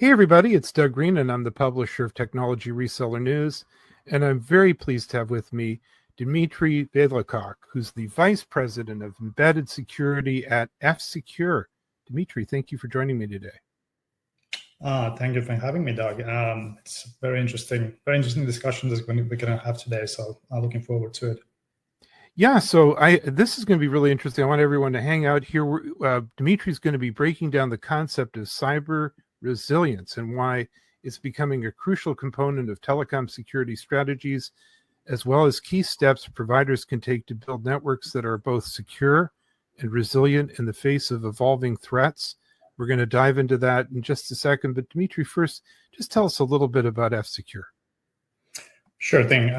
Hey everybody, it's Doug Green and I'm the publisher of Technology Reseller News, and I'm very pleased to have with me Dmitri Vellikok, who's the Vice President of Embedded Security at F-Secure. Dmitri, thank you for joining me today. Thank you for having me, Doug. It's a very interesting discussion we're going to have today, so I'm looking forward to it. Yeah, so this is going to be really interesting. I want everyone to hang out here. Dmitri's going to be breaking down the concept of cyber resilience and why it's becoming a crucial component of telecom security strategies, as well as key steps providers can take to build networks that are both secure and resilient in the face of evolving threats. We're going to dive into that in just a second, but Dmitri, first, just tell us a little bit about F-Secure. Sure thing.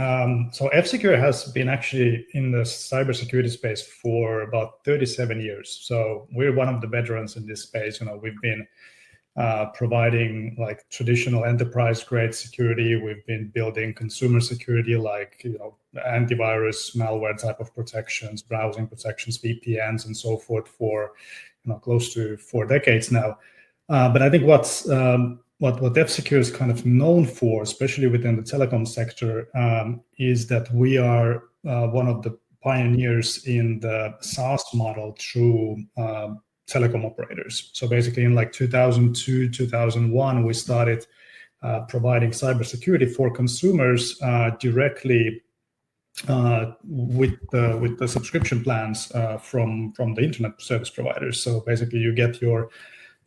So F-Secure has been actually in the cybersecurity space for about 37 years. So we're one of the veterans in this space. We've been providing like traditional enterprise-grade security. We've been building consumer security, like antivirus, malware type of protections, browsing protections, VPNs, and so forth for close to 4 decades now. But I think what F-Secure is kind of known for, especially within the telecom sector, is that we are one of the pioneers in the SaaS model through telecom operators. So basically in like 2002, 2001, we started providing cybersecurity for consumers directly with the subscription plans from the internet service providers. So basically you get your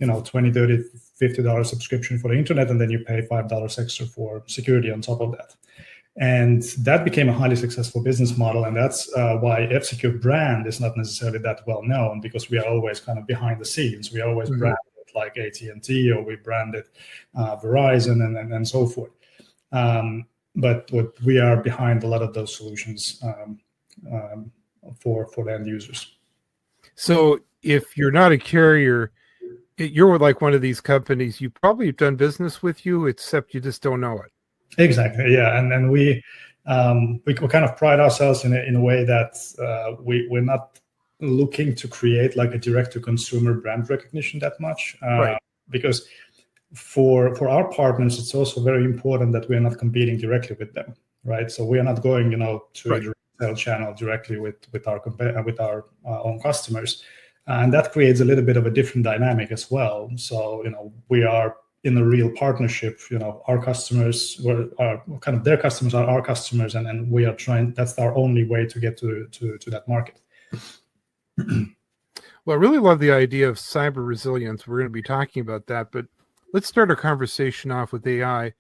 $20, $30, $50 subscription for the internet, and then you pay $5 extra for security on top of that. And that became a highly successful business model, and that's why F-Secure brand is not necessarily that well known, because we are always kind of behind the scenes. We always branded like AT&T, or we branded Verizon and so forth. But we are behind a lot of those solutions for the end users. So if you're not a carrier, you're like one of these companies, you probably have done business with you, except you just don't know it. Exactly, yeah. And then we kind of pride ourselves in a way that we're not looking to create like a direct-to-consumer brand recognition that much. Right. Because for our partners, it's also very important that we're not competing directly with them, right? So we are not going, to a direct sale channel directly with our own customers. And that creates a little bit of a different dynamic as well. So, we are in a real partnership. Our customers are kind of their customers are our customers, and we are trying. That's our only way to get to that market. Well, I really love the idea of cyber resilience. We're going to be talking about that, but let's start our conversation off with AI.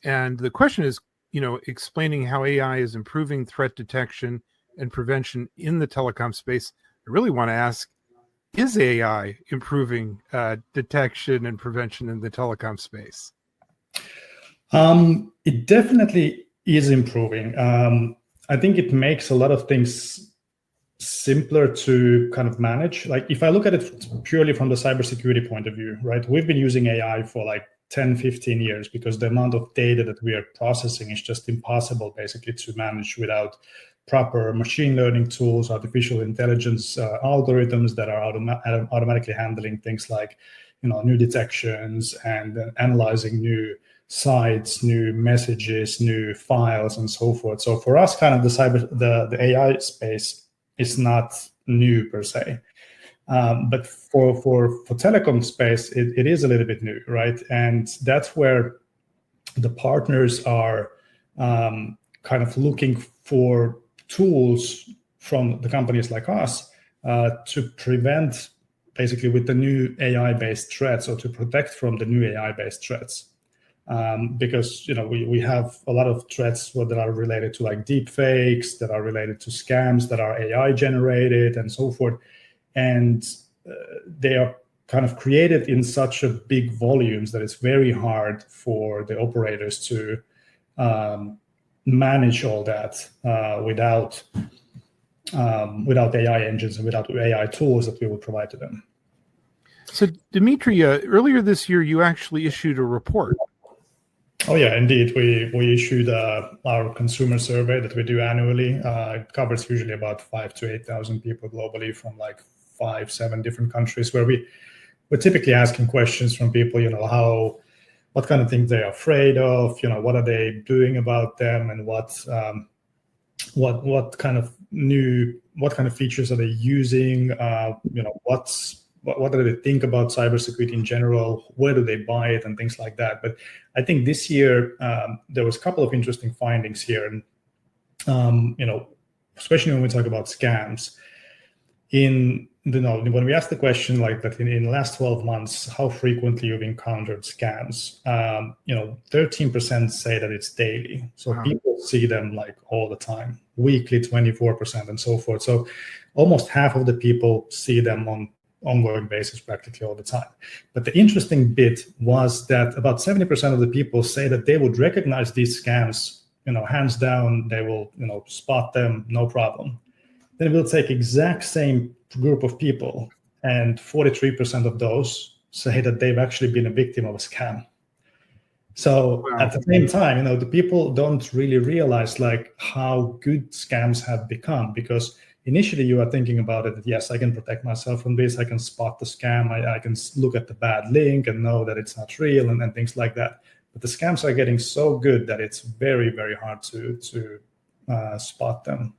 And the question is, explaining how AI is improving threat detection and prevention in the telecom space. I really want to ask, is AI improving detection and prevention in the telecom space? It definitely is improving. I think it makes a lot of things simpler to kind of manage. Like if I look at it purely from the cybersecurity point of view, right? We've been using AI for like 10, 15 years because the amount of data that we are processing is just impossible basically to manage without proper machine learning tools, artificial intelligence algorithms that are automatically handling things like, new detections and analyzing new sites, new messages, new files, and so forth. So for us, kind of the AI space is not new per se. But for telecom space, it is a little bit new, right? And that's where the partners are kind of looking for tools from the companies like us to prevent basically with the new AI-based threats, or to protect from the new AI-based threats. Because we have a lot of threats that are related to like deep fakes, that are related to scams that are AI generated and so forth. And they are kind of created in such a big volumes that it's very hard for the operators to manage all that without AI engines and without AI tools that we will provide to them. So Dmitri, earlier this year, you actually issued a report. Oh yeah, indeed. We issued our consumer survey that we do annually. It covers usually about 5,000 to 8,000 people globally from like 5-7 different countries, where we're typically asking questions from people, how what kind of things they're afraid of, what are they doing about them, and what kind of features are they using, what do they think about cybersecurity in general, where do they buy it, and things like that. But I think this year there was a couple of interesting findings here, and especially when we talk about scams. When we ask the question like that in the last 12 months, how frequently you've encountered scams, 13% say that it's daily. So Wow. people see them like all the time, weekly 24%, and so forth. So almost half of the people see them on ongoing basis practically all the time. But the interesting bit was that about 70% of the people say that they would recognize these scams, hands down, they will, spot them, no problem. Then we'll take exact same group of people, and 43% of those say that they've actually been a victim of a scam. So Wow. at the same time, the people don't really realize like how good scams have become, because initially you are thinking about it that, yes, I can protect myself from this, I can spot the scam, I can look at the bad link and know that it's not real, and things like that. But the scams are getting so good that it's very, very hard to spot them.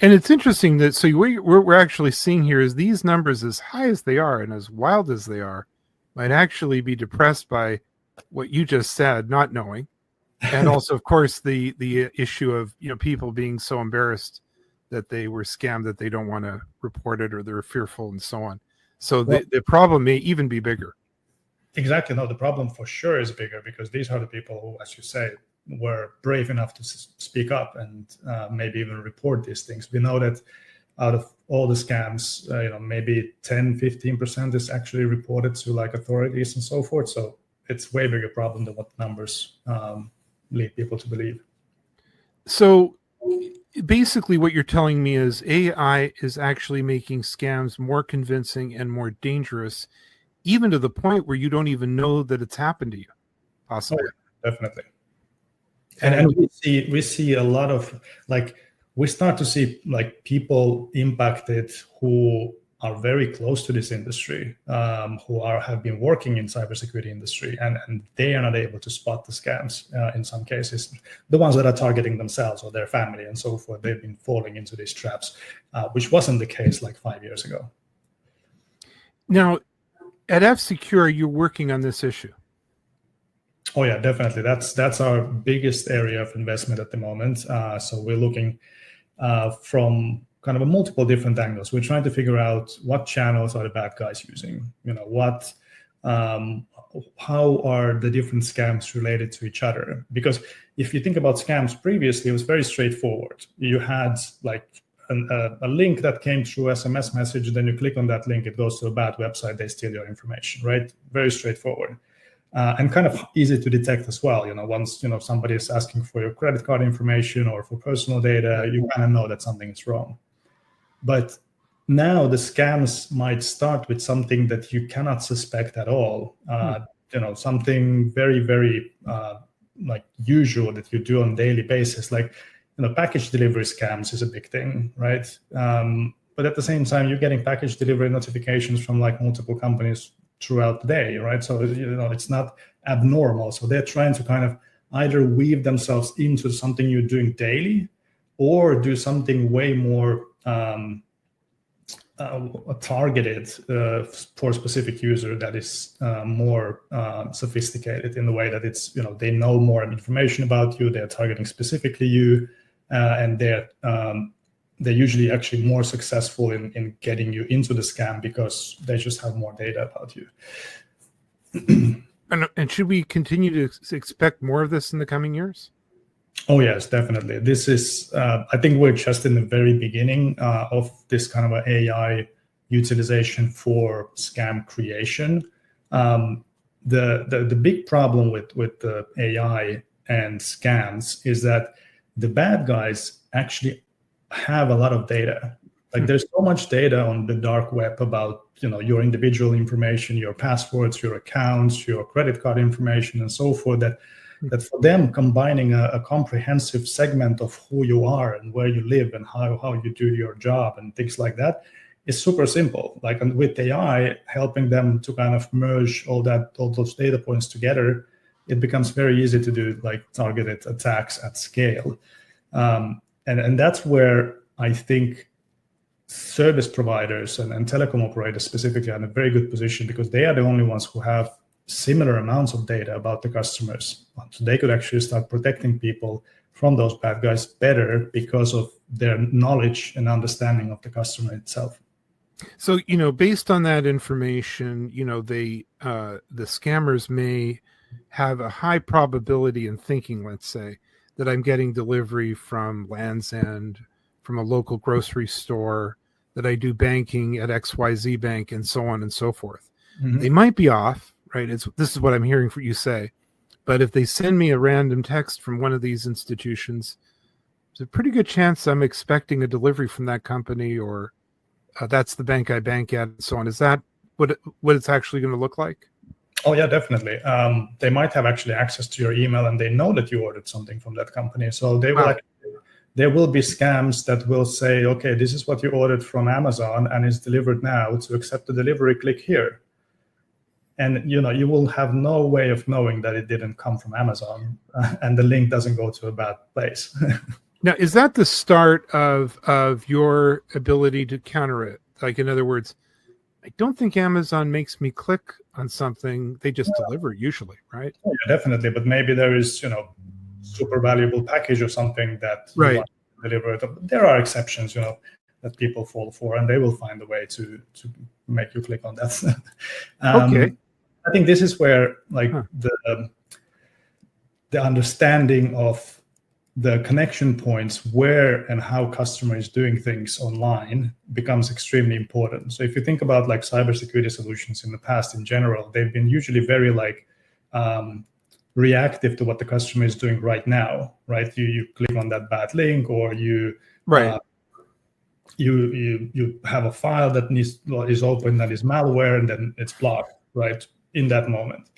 And it's interesting that what we're actually seeing here is these numbers, as high as they are and as wild as they are, might actually be depressed by what you just said, not knowing, and also, of course, the issue of people being so embarrassed that they were scammed that they don't want to report it, or they're fearful and so on. So the problem may even be bigger. Exactly. No, the problem for sure is bigger, because these are the people who, as you say, were brave enough to speak up and maybe even report these things. We know that out of all the scams, maybe 10-15% is actually reported to like authorities and so forth. So it's way bigger problem than what numbers lead people to believe. So basically what you're telling me is AI is actually making scams more convincing and more dangerous, even to the point where you don't even know that it's happened to you, possibly. Oh, yeah, definitely. And we see a lot of we start to see like people impacted who are very close to this industry, who have been working in cybersecurity industry, and they are not able to spot the scams in some cases. The ones that are targeting themselves or their family and so forth, they've been falling into these traps, which wasn't the case like 5 years ago. Now, at F-Secure, you're working on this issue. Oh yeah, definitely. That's our biggest area of investment at the moment. So we're looking from kind of a multiple different angles. We're trying to figure out what channels are the bad guys using. How are the different scams related to each other? Because if you think about scams previously, it was very straightforward. You had like a link that came through SMS message, then you click on that link, it goes to a bad website, they steal your information, right? Very straightforward. And kind of easy to detect as well. Once somebody is asking for your credit card information or for personal data, you kind of know that something is wrong. But now the scams might start with something that you cannot suspect at all. Something very, very like usual that you do on a daily basis, like package delivery scams is a big thing, right? But at the same time, you're getting package delivery notifications from like multiple companies throughout the day, right? So it's not abnormal. So they're trying to kind of either weave themselves into something you're doing daily, or do something way more targeted for a specific user that is more sophisticated in the way that it's they know more information about you, they're targeting specifically you, and they're usually actually more successful in getting you into the scam because they just have more data about you. And should we continue to expect more of this in the coming years? Oh, yes, definitely. This is, I think we're just in the very beginning of this kind of an AI utilization for scam creation. The big problem with the AI and scams is that the bad guys actually have a lot of data. Like there's so much data on the dark web about your individual information, your passwords, your accounts, your credit card information, and so forth, that for them, combining a comprehensive segment of who you are and where you live and how you do your job and things like that is super simple. Like, and with AI helping them to kind of merge all those data points together, it becomes very easy to do like targeted attacks at scale. And that's where I think service providers and telecom operators specifically are in a very good position, because they are the only ones who have similar amounts of data about the customers. So they could actually start protecting people from those bad guys better because of their knowledge and understanding of the customer itself. So, based on that information, the scammers may have a high probability in thinking, let's say, that I'm getting delivery from Land's End, from a local grocery store, that I do banking at XYZ Bank, and so on and so forth. Mm-hmm. They might be off, right? This is what I'm hearing for you say. But if they send me a random text from one of these institutions, there's a pretty good chance I'm expecting a delivery from that company, or that's the bank I bank at, and so on. Is that what it's actually going to look like? Oh, yeah, definitely. They might have actually access to your email, and they know that you ordered something from that company. So they will there will be scams that will say, okay, this is what you ordered from Amazon and it's delivered now. To accept the delivery, click here. And you will have no way of knowing that it didn't come from Amazon and the link doesn't go to a bad place. Now, is that the start of your ability to counter it? Like, in other words, I don't think Amazon makes me click on something. They just deliver usually, right? Yeah, definitely. But maybe there is, super valuable package or something that you want to deliver. There are exceptions, that people fall for, and they will find a way to make you click on that. Okay. I think this is where the understanding of the connection points where and how customer is doing things online becomes extremely important. So if you think about like cybersecurity solutions in the past in general, they've been usually very reactive to what the customer is doing right now, right? You click on that bad link, or you have a file that is open that is malware, and then it's blocked right in that moment.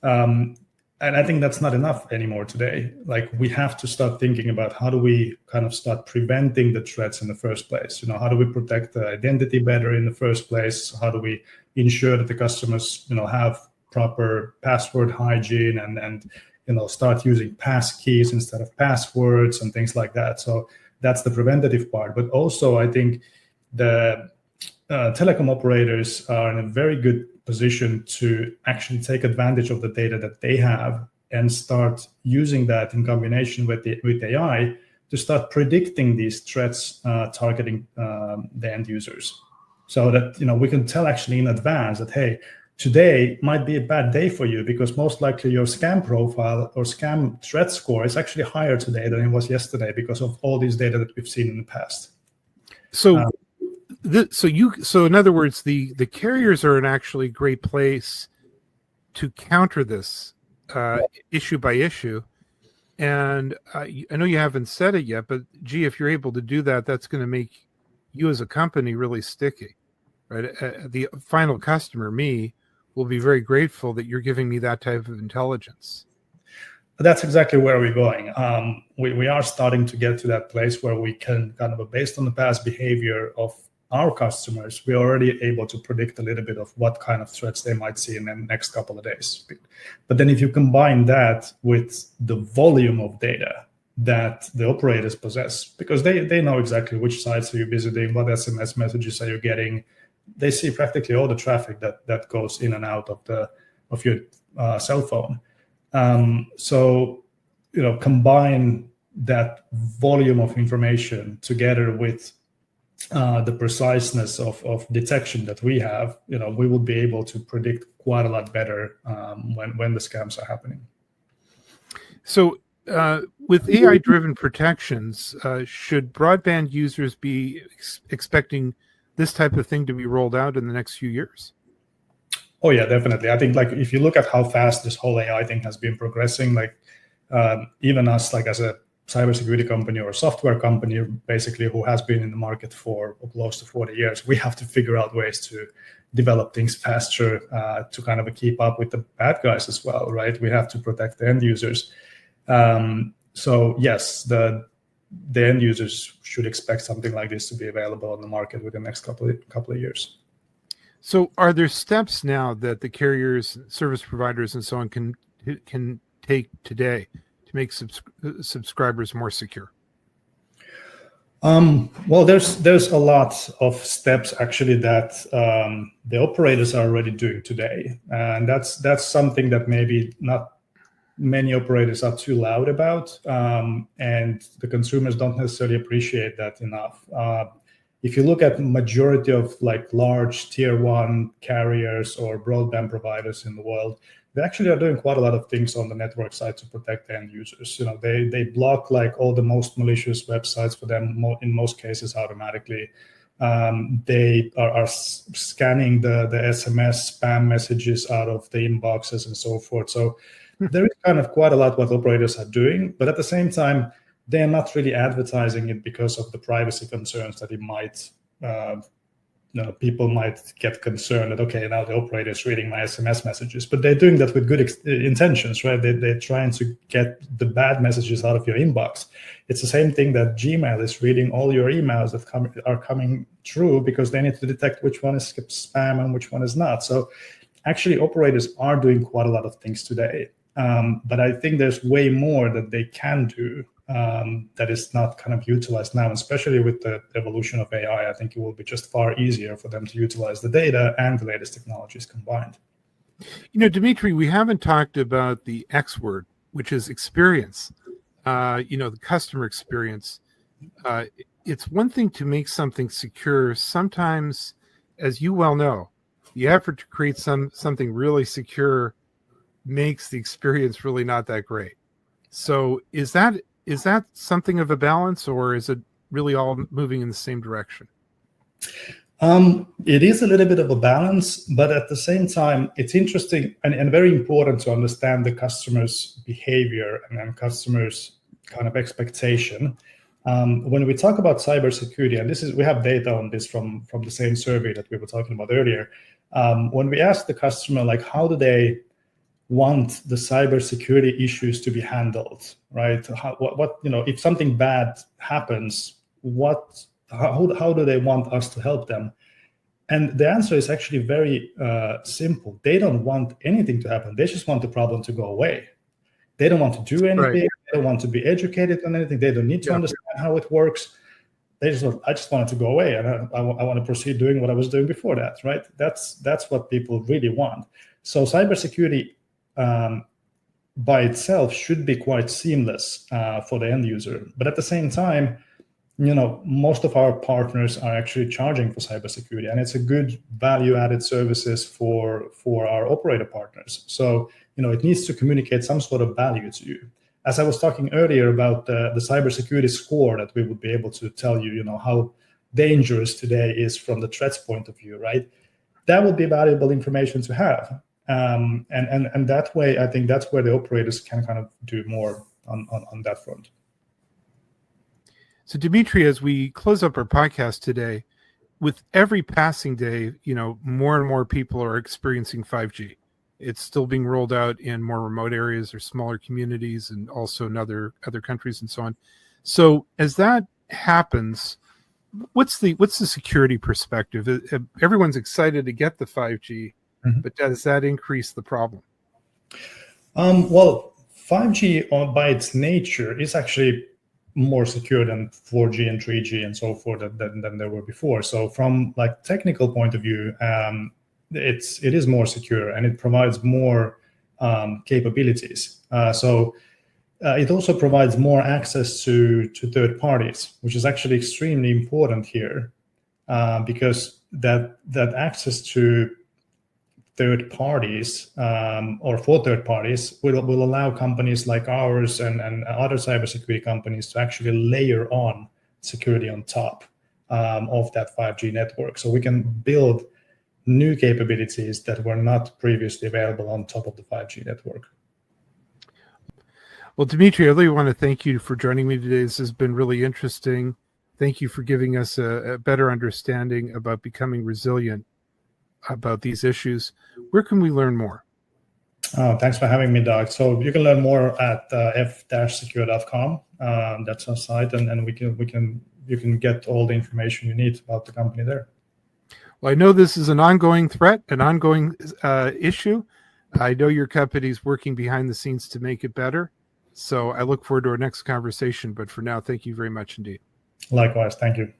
And I think that's not enough anymore today. Like, we have to start thinking about how do we kind of start preventing the threats in the first place? How do we protect the identity better in the first place? How do we ensure that the customers, have proper password hygiene and start using pass keys instead of passwords and things like that? So that's the preventative part. But also, I think the telecom operators are in a very good position to actually take advantage of the data that they have and start using that in combination with AI to start predicting these threats targeting the end users. So that we can tell actually in advance that, hey, today might be a bad day for you because most likely your scam profile or scam threat score is actually higher today than it was yesterday because of all these data that we've seen in the past. So in other words, the carriers are an actually great place to counter this issue by issue. And I know you haven't said it yet, but if you're able to do that, that's going to make you as a company really sticky, right? The final customer, me, will be very grateful that you're giving me that type of intelligence. That's exactly where we're going. We are starting to get to that place where we can kind of, based on the past behavior of our customers, we're already able to predict a little bit of what kind of threats they might see in the next couple of days. But then if you combine that with the volume of data that the operators possess, because they know exactly which sites are you visiting, what SMS messages are you getting. They see practically all the traffic that goes in and out of your cell phone. So, combine that volume of information together with the preciseness of detection that we have, we will be able to predict quite a lot better when the scams are happening. So with AI-driven protections, should broadband users be expecting this type of thing to be rolled out in the next few years? Oh, yeah, definitely. I think if you look at how fast this whole AI thing has been progressing, even us, as a cybersecurity company or a software company, basically, who has been in the market for close to 40 years, we have to figure out ways to develop things faster to kind of keep up with the bad guys as well, right? We have to protect the end users. So yes, the the end users should expect something like this to be available on the market within the next couple of years. So are there steps now that the carriers, service providers, and so on can take today to make subscribers more secure? Well, there's a lot of steps actually that the operators are already doing today, and that's something that maybe not many operators are too loud about, and the consumers don't necessarily appreciate that enough. If you look at majority of like large tier 1 carriers or broadband providers in the world, they actually are doing quite a lot of things on the network side to protect the end users. You know, they block like all the most malicious websites for them in most cases automatically. They are scanning the SMS spam messages out of the inboxes and so forth. So there is kind of quite a lot what operators are doing, but at the same time, they're not really advertising it because of the privacy concerns that it might, people might get concerned that, okay, now the operator is reading my SMS messages, but they're doing that with good intentions, right? They're trying to get the bad messages out of your inbox. It's the same thing that Gmail is reading all your emails that are coming through because they need to detect which one is spam and which one is not. So actually, operators are doing quite a lot of things today. But I think there's way more that they can do that is not kind of utilized now, especially with the evolution of AI. I think it will be just far easier for them to utilize the data and the latest technologies combined. You know, Dmitri, we haven't talked about the X word, which is experience, the customer experience. It's one thing to make something secure. Sometimes, as you well know, the effort to create something really secure makes the experience really not that great. So is that something of a balance, or is it really all moving in the same direction? It is a little bit of a balance, but at the same time, it's interesting and very important to understand the customer's behavior and customers' kind of expectation. When we talk about cybersecurity, and we have data on this from the same survey that we were talking about earlier. When we ask the customer, like, how do they want the cybersecurity issues to be handled, right? What if something bad happens, how do they want us to help them? And the answer is actually very simple. They don't want anything to happen. They just want the problem to go away. They don't want to do anything. Right. They don't want to be educated on anything. They don't need to understand how it works. I just want it to go away, and I want to proceed doing what I was doing before that, right? That's what people really want. So cybersecurity by itself should be quite seamless for the end user. But at the same time, most of our partners are actually charging for cybersecurity, and it's a good value-added services for our operator partners. So, it needs to communicate some sort of value to you. As I was talking earlier about the cybersecurity score that we would be able to tell you, how dangerous today is from the threats point of view, right? That would be valuable information to have. And that way, I think that's where the operators can kind of do more on that front. So, Dmitri, as we close up our podcast today, with every passing day, more and more people are experiencing 5G. It's still being rolled out in more remote areas or smaller communities, and also in other countries and so on. So, as that happens, what's the security perspective? Everyone's excited to get the 5G. But does that increase the problem? Well, 5G by its nature is actually more secure than 4G and 3G and so forth than they were before. So from like technical point of view, it is more secure, and it provides more capabilities. So it also provides more access to third parties, which is actually extremely important here, because that access to third parties or for third parties will allow companies like ours and other cybersecurity companies to actually layer on security on top of that 5G network. So we can build new capabilities that were not previously available on top of the 5G network. Well, Dmitri, I really want to thank you for joining me today. This has been really interesting. Thank you for giving us a better understanding about becoming resilient about these issues. Where can we learn more? Oh, thanks for having me, Doug. So you can learn more at f-secure.com, That's our site, and you can get all the information you need about the company there. Well, I know this is an ongoing threat, an ongoing issue. I know your company is working behind the scenes to make it better. So I look forward to our next conversation. But for now, thank you very much indeed. Likewise, thank you.